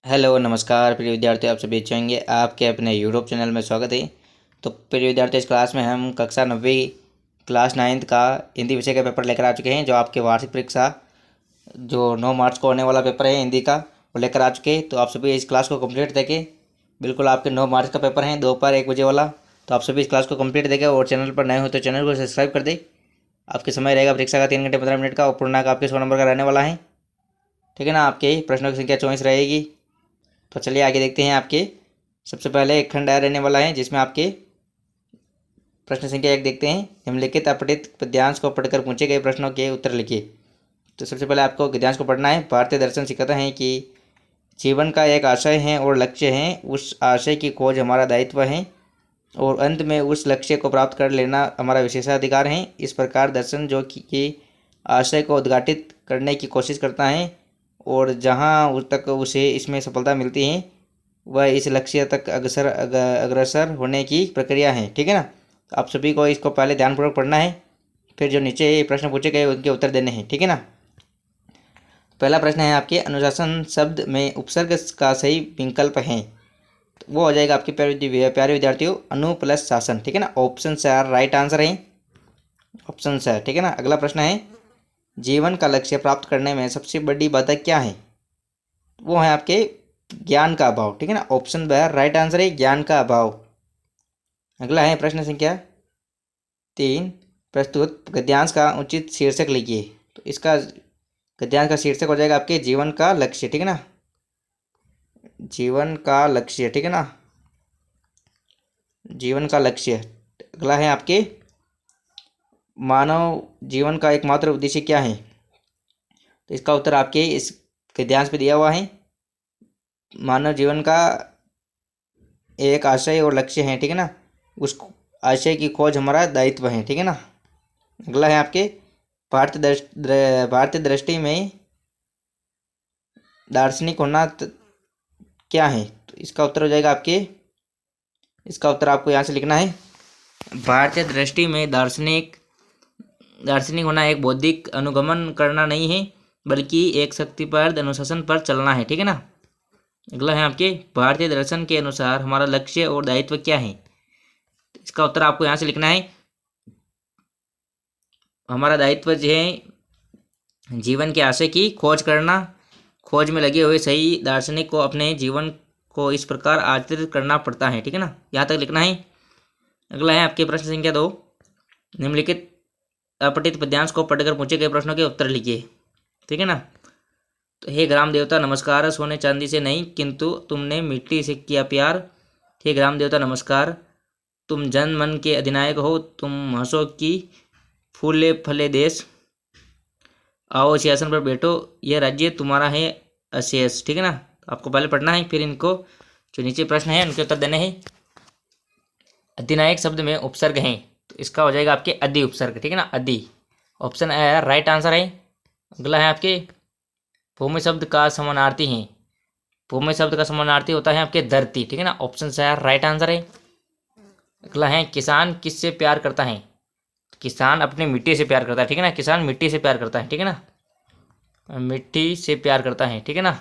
Hello नमस्कार प्रिय विद्यार्थियों, आप सभी अच्छे होंगे। आपके अपने यूट्यूब चैनल में स्वागत है। तो प्रिय विद्यार्थियों, इस क्लास में हम कक्षा 9वीं क्लास 9th का हिंदी विषय का पेपर लेकर आ चुके हैं। जो आपके वार्षिक परीक्षा जो 9 मार्च को होने वाला पेपर है हिंदी का, वो लेकर आ चुके हैं। तो आप सभी इस क्लास को कंप्लीट देखें। बिल्कुल आपके 9 मार्च का पेपर है, दोपहर 1 बजे वाला। तो आप सभी इस क्लास को कंप्लीट देखें और चैनल पर नए हो तो चैनल को सब्सक्राइब कर दें। आपके समय रहेगा परीक्षा का 3 घंटे 15 मिनट का और पूर्णांक आपके 100 नंबर का रहने वाला है। ठीक है ना। आपके प्रश्नों की संख्या 24 रहेगी। तो चलिए आगे देखते हैं। आपके सबसे पहले एक खंड रहने वाला है जिसमें आपके प्रश्न संख्या 1 देखते हैं। निम्नलिखित अपठित पद्यांश को पढ़कर पूछे गए प्रश्नों के उत्तर लिखिए। तो सबसे पहले आपको गद्यांश को पढ़ना है। भारतीय दर्शन सिखाता है कि जीवन का एक आशय है और लक्ष्य है, उस आशय की खोज हमारा दायित्व है और अंत में उस लक्ष्य को प्राप्त कर लेना हमारा विशेषाधिकार है। इस प्रकार दर्शन जो कि आशय को उद्घाटित करने की कोशिश करता है और जहाँ तक उसे इसमें सफलता मिलती है, वह इस लक्ष्य तक अग्रसर होने की प्रक्रिया है। ठीक है ना। तो आप सभी को इसको पहले ध्यानपूर्वक पढ़ना है, फिर जो नीचे प्रश्न पूछे गए उनके उत्तर देने हैं। ठीक है ना। पहला प्रश्न है आपके, अनुशासन शब्द में उपसर्ग का सही विकल्प है। तो वो हो जाएगा आपके प्यारे विद्यार्थियों, अनु प्लस शासन। ठीक है ना। ऑप्शन से राइट आंसर है, ऑप्शन से। ठीक है ना। अगला प्रश्न है, जीवन का लक्ष्य प्राप्त करने में सबसे बड़ी बाधा क्या है। वो है आपके ज्ञान का अभाव। ठीक है ना। ऑप्शन ब राइट आंसर है, ज्ञान का अभाव। अगला है प्रश्न संख्या 3, प्रस्तुत गद्यांश का उचित शीर्षक लिखिए। तो इसका गद्यांश का शीर्षक हो जाएगा आपके जीवन का लक्ष्य। ठीक है ना। जीवन का लक्ष्य। ठीक है ना। जीवन का लक्ष्य। अगला है आपके, मानव जीवन का एकमात्र उद्देश्य क्या है। तो इसका उत्तर आपके इस गद्यांश पे दिया हुआ है। मानव जीवन का एक आशय और लक्ष्य है। ठीक है ना। उस आशय की खोज हमारा दायित्व है। ठीक है ना। अगला है आपके, भारतीय दृष्टि में दार्शनिक होना क्या है। तो इसका उत्तर हो जाएगा आपके, इसका उत्तर आपको यहाँ से लिखना है। भारतीय दृष्टि में दार्शनिक होना एक बौद्धिक अनुगमन करना नहीं है, बल्कि एक शक्तिप्रद अनुशासन पर चलना है। ठीक है ना। अगला है आपके, भारतीय दर्शन के अनुसार हमारा लक्ष्य और दायित्व क्या है। इसका उत्तर आपको यहाँ से लिखना है। हमारा दायित्व जो है जीवन के आशय की खोज करना। खोज में लगे हुए सही दार्शनिक को अपने जीवन को इस प्रकार आचरित करना पड़ता है। ठीक है ना। यहाँ तक लिखना है। अगला है आपके प्रश्न संख्या 2, निम्नलिखित अपठित पद्यांश को पढ़कर पूछे गए प्रश्नों के उत्तर लिखिए। ठीक है ना। तो हे ग्राम देवता नमस्कार, सोने चांदी से नहीं किंतु तुमने मिट्टी से किया प्यार। हे ग्राम देवता नमस्कार, तुम जन मन के अधिनायक हो, तुम हंसो की फूले फले देश। आओ सिंहासन पर बैठो, यह राज्य तुम्हारा है अशेष। ठीक है ना। आपको पहले पढ़ना है, फिर इनको जो नीचे प्रश्न है उनके उत्तर देने हैं। अधिनायक शब्द में उपसर्ग हैं, तो इसका हो जाएगा आपके अधि उपसर्ग। ठीक है ना। अधि ऑप्शन ए राइट आंसर है। अगला है आपके, भूमि शब्द का समानार्थी है। भूमि शब्द का समानार्थी होता है आपके धरती। ठीक है ना। ऑप्शन से राइट आंसर है। अगला है, किसान किससे प्यार करता है। किसान अपनी मिट्टी से प्यार करता है। ठीक है ना। किसान मिट्टी से प्यार करता है। ठीक है ना। मिट्टी से प्यार करता है। ठीक है ना।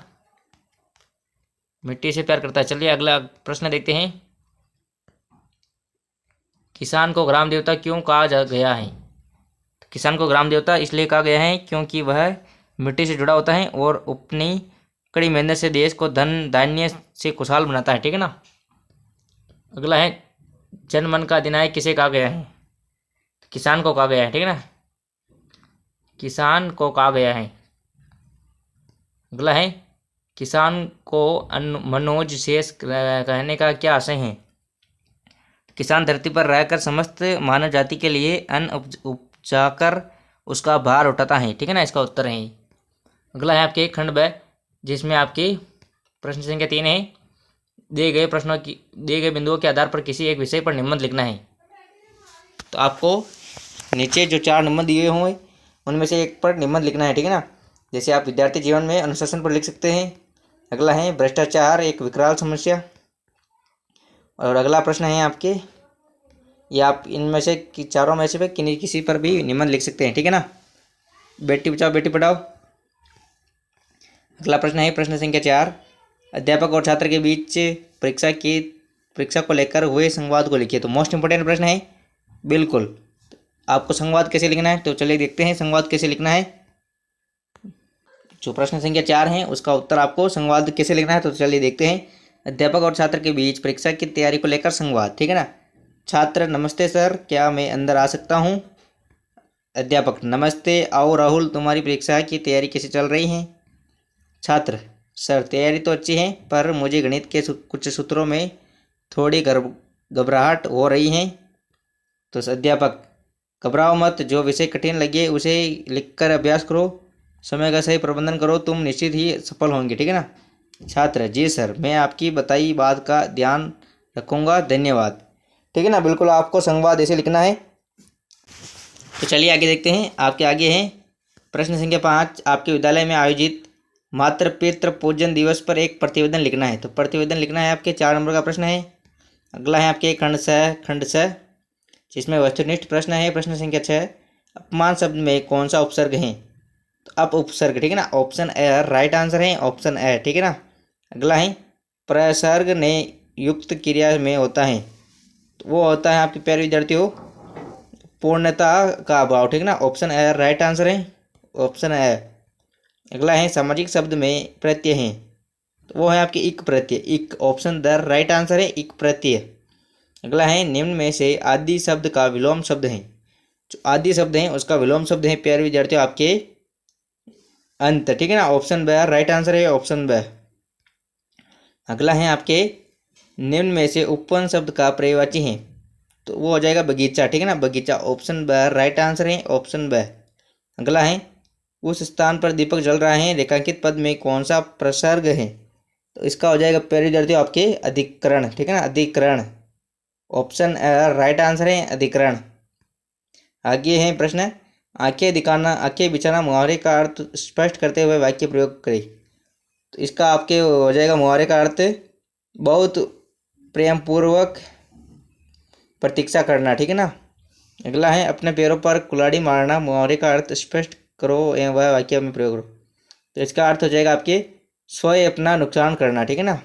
मिट्टी से प्यार करता है। चलिए अगला प्रश्न देखते हैं। किसान को ग्राम देवता क्यों कहा गया है। किसान को ग्राम देवता इसलिए कहा गया है क्योंकि वह मिट्टी से जुड़ा होता है और अपनी कड़ी मेहनत से देश को धन धान्य से खुशहाल बनाता है। ठीक है ना। अगला है, जन मन का अधिनायक किसे कहा गया है। किसान को कहा गया है। ठीक है ना। किसान को कहा गया है। अगला है, किसान को मनोज शेष कहने का क्या आशय है। किसान धरती पर रहकर समस्त मानव जाति के लिए अन्न उपजाकर उसका भार उठाता है। ठीक है ना। इसका उत्तर है। अगला है आपके खंड ब, जिसमें आपकी प्रश्न संख्या 3 है। दिए गए बिंदुओं के आधार पर किसी एक विषय पर निबंध लिखना है। तो आपको नीचे जो 4 निबंध दिए हुए उनमें से एक पर निबंध लिखना है। ठीक है ना। जैसे आप विद्यार्थी जीवन में अनुशासन पर लिख सकते हैं। अगला है, भ्रष्टाचार एक विकराल समस्या। और अगला प्रश्न है आपके, या आप इनमें से चारों में से किसी पर भी निबंध लिख सकते हैं। ठीक है ना। बेटी बचाओ बेटी पढ़ाओ। अगला प्रश्न है प्रश्न संख्या 4, अध्यापक और छात्र के बीच परीक्षा को लेकर हुए संवाद को लिखिए। तो मोस्ट इंपोर्टेंट प्रश्न है बिल्कुल। आपको संवाद कैसे लिखना है, तो चलिए देखते हैं संवाद कैसे लिखना है। जो प्रश्न संख्या 4 है उसका उत्तर आपको संवाद कैसे लिखना है, तो चलिए देखते हैं। अध्यापक और छात्र के बीच परीक्षा की तैयारी को लेकर संवाद, ठीक है ना। छात्र, नमस्ते सर, क्या मैं अंदर आ सकता हूँ? अध्यापक, नमस्ते, आओ राहुल, तुम्हारी परीक्षा की तैयारी कैसे चल रही है? छात्र, सर तैयारी तो अच्छी है, पर मुझे गणित के कुछ सूत्रों में थोड़ी घबराहट हो रही है। तो अध्यापक, घबराओ मत, जो विषय कठिन लगे उसे लिखकर अभ्यास करो, समय का सही प्रबंधन करो, तुम निश्चित ही सफल होंगे, ठीक है ना। छात्र, जी सर, मैं आपकी बताई बात का ध्यान रखूंगा, धन्यवाद। ठीक है ना, बिल्कुल आपको संवाद ऐसे लिखना है। तो चलिए आगे देखते हैं। आपके आगे हैं प्रश्न संख्या 5, आपके विद्यालय में आयोजित मातृ पितृ पूजन दिवस पर एक प्रतिवेदन लिखना है। तो प्रतिवेदन लिखना है आपके 4 नंबर का प्रश्न है। अगला है आपके खंड स, जिसमें वस्तुनिष्ठ प्रश्न है। प्रश्न संख्या 6, अपमान शब्द में कौन सा उपसर्ग है? तो अप उपसर्ग, ठीक है ना, ऑप्शन ए राइट आंसर है, ऑप्शन ए, ठीक है ना। अगला है प्रसर्ग ने युक्त क्रिया में होता है, तो वो होता है आपके प्यारे विद्यार्थियों पूर्णता का अभाव, ठीक है ना, ऑप्शन ए राइट आंसर है, ऑप्शन ए। अगला है सामाजिक शब्द में प्रत्यय है, तो वो है आपके इक प्रत्यय, इक, ऑप्शन द राइट आंसर है, इक प्रत्यय। अगला है निम्न में से आदि शब्द का विलोम शब्द है। जो आदि शब्द है उसका विलोम शब्द है प्यारे विद्यार्थियों आपके अंत, ठीक है ना, ऑप्शन ब राइट आंसर है, ऑप्शन ब। अगला है आपके निम्न में से उपवन शब्द का पर्यायवाची है, तो वो हो जाएगा बगीचा, ठीक है ना, बगीचा, ऑप्शन ब राइट आंसर है, ऑप्शन ब। अगला है उस स्थान पर दीपक जल रहा है, रेखांकित पद में कौन सा प्रसर्ग है? तो इसका हो जाएगा प्यारे विद्यार्थियों आपके अधिकरण, ठीक है ना, अधिकरण, ऑप्शन राइट आंसर है, अधिकरण। आगे है प्रश्न, आंखें दिखाना आंखें बिछाना मुहावरे का अर्थ स्पष्ट करते हुए वाक्य प्रयोग करें। तो इसका आपके हो जाएगा मुहावरे का अर्थ बहुत प्रेम पूर्वक प्रतीक्षा करना, ठीक है ना। अगला है अपने पैरों पर कुल्हाड़ी मारना, मुहावरे का अर्थ स्पष्ट करो एवं वह वाक्य में प्रयोग करो। तो इसका अर्थ हो जाएगा आपके स्वयं अपना नुकसान करना, ठीक है ना।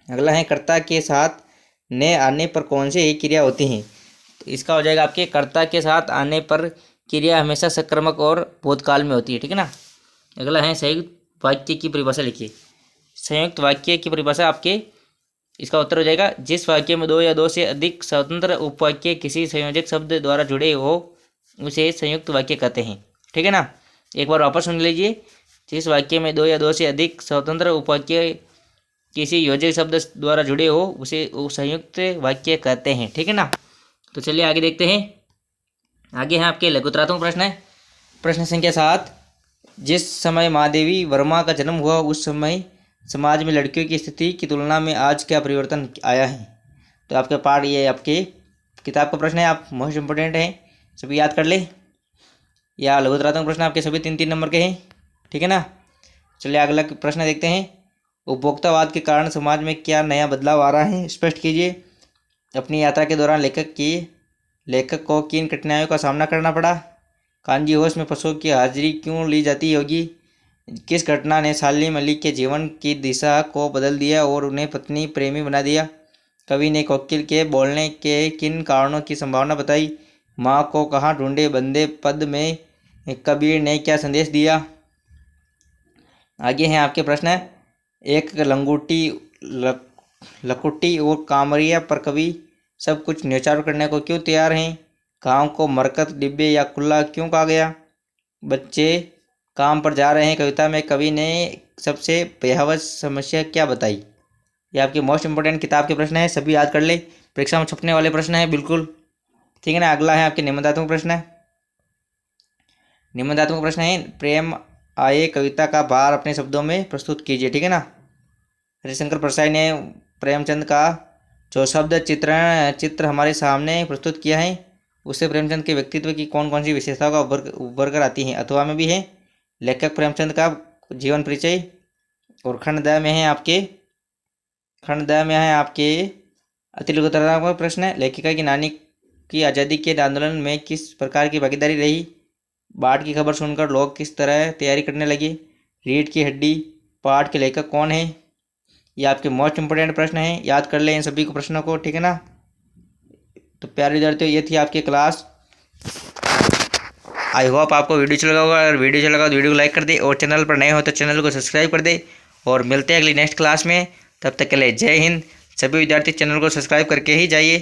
अगला है कर्ता के साथ ने आने पर कौन सी ही क्रिया होती हैं? तो इसका हो जाएगा आपके कर्ता के साथ आने पर क्रिया हमेशा सकर्मक और भूतकाल में होती है, ठीक है ना। अगला है संयुक्त वाक्य की परिभाषा लिखिए। संयुक्त वाक्य की परिभाषा आपके इसका उत्तर हो जाएगा जिस वाक्य में 2 या 2 से अधिक स्वतंत्र उपवाक्य किसी संयोजक शब्द द्वारा जुड़े हो उसे संयुक्त वाक्य कहते हैं, ठीक है ना। एक बार वापस सुन लीजिए, जिस वाक्य में 2 या 2 से अधिक स्वतंत्र उपवाक्य किसी योजक शब्द द्वारा जुड़े हो उसे संयुक्त वाक्य कहते हैं, ठीक है ना। तो चलिए आगे देखते हैं। आगे है आपके लघुत्रात्मक प्रश्न है। प्रश्न संख्या 7, जिस समय महादेवी वर्मा का जन्म हुआ उस समय समाज में लड़कियों की स्थिति की तुलना में आज क्या परिवर्तन आया है? तो आपके पाठ ये आपके किताब का प्रश्न है, आप मोस्ट इंपोर्टेंट है, सभी याद कर ले। या लघुत्रात्मक प्रश्न आपके सभी 3-3 नंबर के हैं, ठीक है ना। चलिए अगला प्रश्न देखते हैं। उपभोक्तावाद के कारण समाज में क्या नया बदलाव आ रहा है, स्पष्ट कीजिए। अपनी यात्रा के दौरान लेखक को किन कठिनाइयों का सामना करना पड़ा? कांजी होश में पशुओं की हाजिरी क्यों ली जाती होगी? किस घटना ने साली मलिक के जीवन की दिशा को बदल दिया और उन्हें पत्नी प्रेमी बना दिया? कवि ने कोकिल के बोलने के किन कारणों की संभावना बताई? माँ को कहाँ ढूंढे बंदे पद में कबीर ने क्या संदेश दिया? आगे हैं आपके प्रश्न। एक लकुटी और कामरिया पर कवि सब कुछ न्यौछावर करने को क्यों तैयार हैं? गाँव को मरकत डिब्बे या खुला क्यों कहा गया? बच्चे काम पर जा रहे हैं कविता में कवि ने सबसे भयावह समस्या क्या बताई? ये आपके मोस्ट इंपोर्टेंट किताब के प्रश्न है, सभी याद कर ले, परीक्षा में छपने वाले प्रश्न है बिल्कुल, ठीक है ना। अगला है आपके निबंधात्मक प्रश्न है। निबंधात्मक प्रश्न है प्रेम आए कविता का भार अपने शब्दों में प्रस्तुत कीजिए, ठीक है ना। हरिशंकर प्रसाद ने प्रेमचंद का जो शब्द चित्र हमारे सामने प्रस्तुत किया है उससे प्रेमचंद के व्यक्तित्व की कौन कौन सी विशेषताओं का उभर कर आती हैं? अथवा में भी है लेखक प्रेमचंद का जीवन परिचय, और खंड द में है आपके अति लघुत्रात्मक प्रश्न है। लेखिका की नानी की आज़ादी के आंदोलन में किस प्रकार की भागीदारी रही? बाढ़ की खबर सुनकर लोग किस तरह तैयारी करने लगे? रीढ़ की हड्डी पाठ के लेखक कौन है? ये आपके मोस्ट इंपोर्टेंट प्रश्न हैं, याद कर लें इन सभी को प्रश्नों को, ठीक है ना। तो प्यारे विद्यार्थियों, ये थी आपकी क्लास। आई होप आपको वीडियो अच्छा लगा होगा। अगर वीडियो अच्छा लगा तो वीडियो को लाइक कर दे और चैनल पर नए हो तो चैनल को सब्सक्राइब कर दे। और मिलते हैं अगली नेक्स्ट क्लास में, तब तक के लिए जय हिंद। सभी विद्यार्थी चैनल को सब्सक्राइब करके ही जाइए।